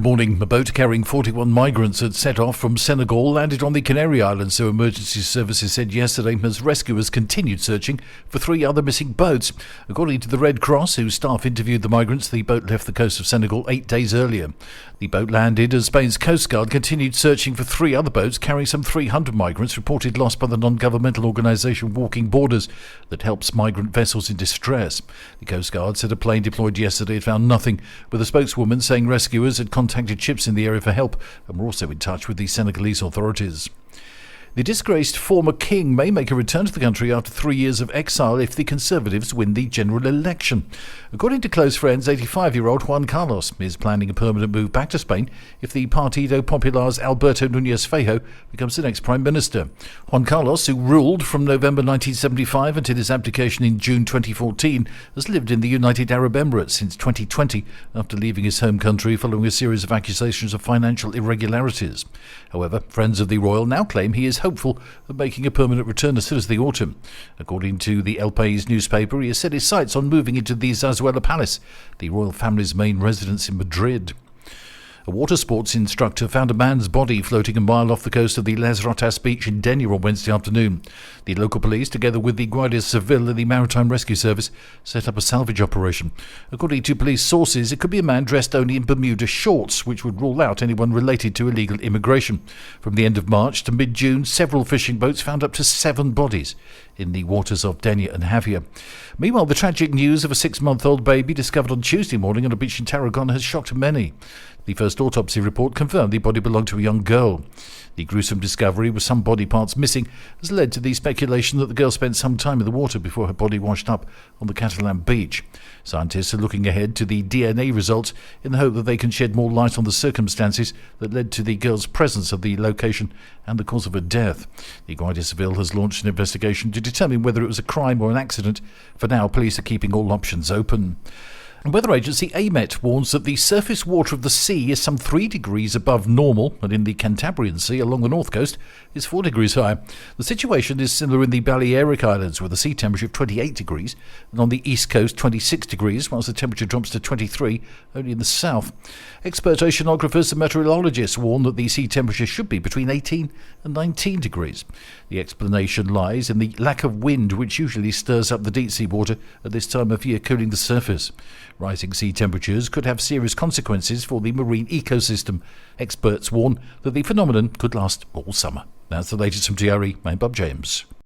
morning. A boat carrying 41 migrants had set off from Senegal landed on the Canary Islands, so emergency services said yesterday, as rescuers continued searching for 3 other missing boats. According to the Red Cross, whose staff interviewed the migrants, the boat left the coast of Senegal 8 days earlier. The boat landed as Spain's Coast Guard continued searching for 3 other boats carrying some 300 migrants reported lost by the non-governmental organisation Walking Borders that helps migrant vessels in distress. The Coast Guard said a plane deployed yesterday had found nothing, with a spokeswoman saying rescuers had contacted ships in the area for help and were also in touch with the Senegalese authorities. The disgraced former king may make a return to the country after 3 years of exile if the Conservatives win the general election. According to close friends, 85-year-old Juan Carlos is planning a permanent move back to Spain if the Partido Popular's Alberto Núñez Feijóo becomes the next Prime Minister. Juan Carlos, who ruled from November 1975 until his abdication in June 2014, has lived in the United Arab Emirates since 2020 after leaving his home country following a series of accusations of financial irregularities. However, friends of the royal now claim he is hopeful of making a permanent return as soon as the autumn. According to the El País newspaper, he has set his sights on moving into the Zarzuela Palace, the royal family's main residence in Madrid. A water sports instructor found a man's body floating a mile off the coast of the Les Rotas beach in Denia on Wednesday afternoon. The local police, together with the Guardia Civil and the Maritime Rescue Service, set up a salvage operation. According to police sources, it could be a man dressed only in Bermuda shorts, which would rule out anyone related to illegal immigration. From the end of March to mid-June, several fishing boats found up to 7 bodies in the waters of Denia and Javia. Meanwhile, the tragic news of a 6-month-old baby discovered on Tuesday morning on a beach in Tarragona has shocked many. The first autopsy report confirmed the body belonged to a young girl. The gruesome discovery, with some body parts missing, has led to the speculation that the girl spent some time in the water before her body washed up on the Catalan beach. Scientists are looking ahead to the DNA results in the hope that they can shed more light on the circumstances that led to the girl's presence at the location and the cause of her death. The Guardia Civil has launched an investigation to determine whether it was a crime or an accident. For now, police are keeping all options open. Weather agency AMET warns that the surface water of the sea is some 3 degrees above normal, and in the Cantabrian Sea along the north coast is 4 degrees higher. The situation is similar in the Balearic Islands, with a sea temperature of 28 degrees, and on the east coast 26 degrees, whilst the temperature drops to 23 only in the south. Expert oceanographers and meteorologists warn that the sea temperature should be between 18 and 19 degrees. The explanation lies in the lack of wind, which usually stirs up the deep sea water at this time of year, cooling the surface. Rising sea temperatures could have serious consequences for the marine ecosystem. Experts warn that the phenomenon could last all summer. That's the latest from TRE. I'm Bob James.